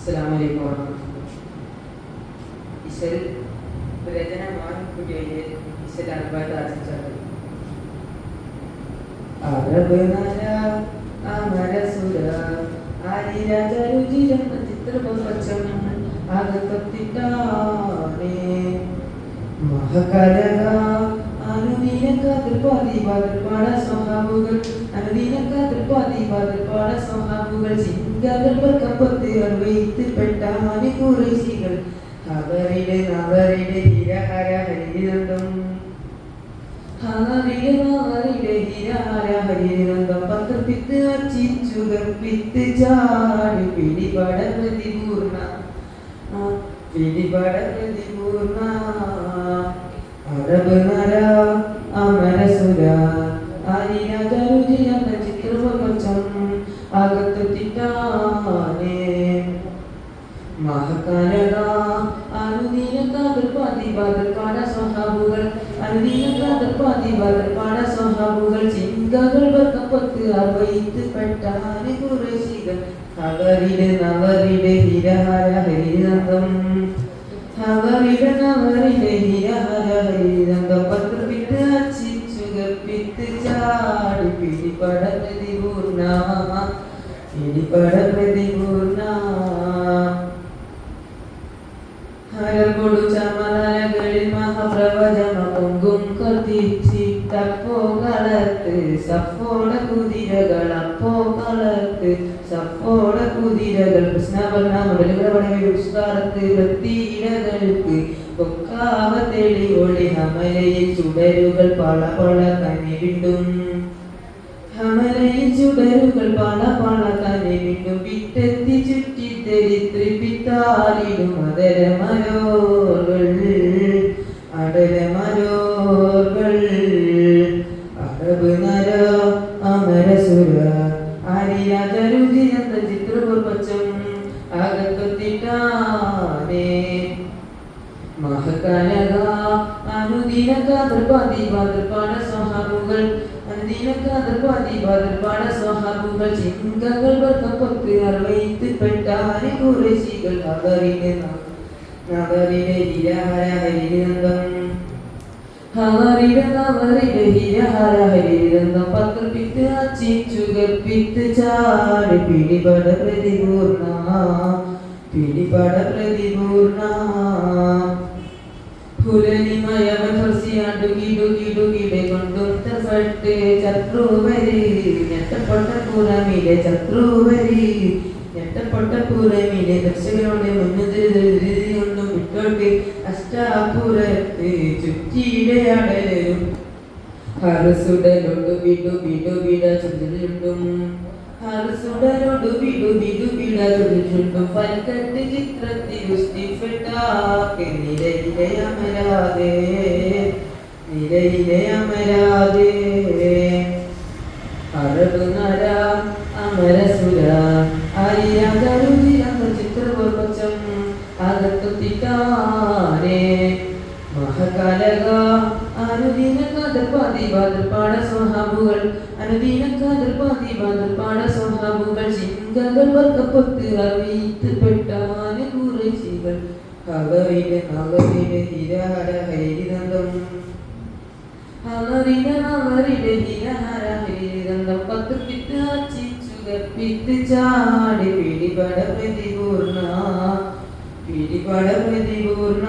അസ്സലാമു അലൈക്കും ഈശ്വർ രചന മാറിക്കുട്ടിയുടെ ഈശ്വര അനുഭവത്തെ ആശിച്ചാണ്. അറബ് നര അമരസുര ആരിരാജരുചിരം ചിത്രപക്ഷം അകത്തിട്ടാനേ മഹകരക അനുദീനക്കാതിർപ്പാതിപാതിർപ്പാട സ്വഭാവുകൾ അനുദീനക്കാതിർപ്പാതിപാതിർപ്പാട സ്വഭാവുകൾ ചിന്തകൾ കപ്പത്ത് അർവയിത്തിൽപ്പെട്ടാനി കുറേശികൾ അവരുടെ അവരുടെ ഹിരഹര ഹരിരന്തം അവരുടെ ഹിരഹര ഹരിരന്തം പത്രപ്പിത്ത് അച്ചിച്ചുകപ്പിത്ത് ചാടി പിടിപട പ്രതിപൂർണ അറബ് നര അമരസുര ആരിരാജരുചിരം ചിത്രപക്ഷം അകത്തിട്ടാനേ മഹകരക അനുദീനക്കാതിർപ്പാതിപാതിർപ്പാട സ്വഭാവുകൾ അനുദീനക്കാതിർപ്പാതിപാതിർപ്പാട സ്വഭാവുകൾ ചിന്തകൾ വർക്കപ്പത്ത് അർവയിത്തിൽപ്പെട്ടാനി കുറേശികൾ അവരുടെ നവരുടെ ഹിരഹര ഹരിരന്തം അവരുടെ നവരുടെ ഹിരഹര ഹരിരന്തം പത്രപ്പിത്ത് അച്ചിച്ചുകപ്പിത്ത് ചാടി പിടിപട പ്രതിപൂർണ ഹരകൊടു ചമലകളിൽ മഹാപ്രവചന പൊങ്കും കത്തിച്ചിട്ടപ്പോ കളത്ത് സപ്പോട കുതിരകളപ്പോ കളത്ത് സപ്പോട കുതിരകൾ കൃഷ്ണവർണ്ണ മുടലുകളെ പുഷ്കാലത്ത് വൃത്തിയിടകൾക്ക് പൊക്കാവ തെളിവൊളി ഹമലയിൽ ചുടരുകൾ പള പള കനി വിടും ഹമലയിൽ ചുടരുകൾ പള പള കനി വിടും വിട്ടെത്തി ചുറ്റി ധരിത്രിപ്പിത്താലിടും അടരമരോകൾ അടരമരോകൾ അറബ് നര അമരസുര ആരിരാജരുചിരന്ത ചിത്രപക്ഷം അകത്തിട്ടാനേ മഹകരക അനുദീനക്കാതിർപ്പാതിപാതിർപ്പാട സ്വഭാവുകൾ അനുദീനക്കാതിർപ്പാതിപാതിർപ്പാട സ്വഭാവുകൾ ചിന്തകൾ വർക്കപ്പത്ത് അർവയിത്തിൽപ്പെട്ടാനി കുറേശികൾ അവരുടെ നവരുടെ ഹിരഹര ഹരിരന്തം അവരുടെ നവരുടെ ഹിരഹര ഹരിരന്തം പത്രപ്പിത്ത് അച്ചിച്ചുകപ്പിത്ത് ചാടി പിടിപട പ്രതിപൂർണ പിടിപട പ്രതിപൂർണ പുലനിമയവൻ ഹർസിയാടുകിടുകിടുകിടെ കൊണ്ടും തഫട്ട് ചത്രുവരി ഞെട്ടപ്പെട്ട പുറമിലെ ചത്രുവരി ഞെട്ടപ്പെട്ട പുറമിലെ ദർശകരുടെ മുൻനിർകൊണ്ടും വിട്ടോട്ട് അഷ്ടാപുരത്ത് ചുറ്റിയുടെ അടലും ഹർസുടലൊടു വിടു വിടു വിട ചുണ്ടിലുണ്ടും ഹർസുടലൊടു വിടു വിടു വിട ചുണ്ടിലുണ്ടും ഫൽക്കട്ട് ചിത്രത്തിൽ ഉഷ്ടിപ്പെട്ടാക്ക് നിരയിലെ അമരാതെ നിരയിലെ അമരാതെ അറബ് നര അമരസുര ആരിരാജരുചിരം ചിത്രപക്ഷം അകത്തിട്ടാനേ മഹകലക അനുദീനക്കാതിർപ്പാതിപാതിർപ്പാട സ്വഭാവുകൾ അനുദീനക്കാതിർപ്പാതിപാതിർപ്പാട സ്വഭാവുകൾ ചിന്തകൾ വർക്കപ്പത്ത് അർവയിത്തിൽപ്പെട്ടാനി കുറേശികൾ അവരുടെ അവരുടെ ഹിരഹര ഹരിരന്തം അവരുടെ അവരുടെ ഹിരഹര ഹരിരന്തം പത്രപ്പിത്ത് അച്ചിച്ചുകപ്പിത്ത് ചാടി പിടിപട പ്രതിപൂർണ പിടിപട പ്രതിപൂർണ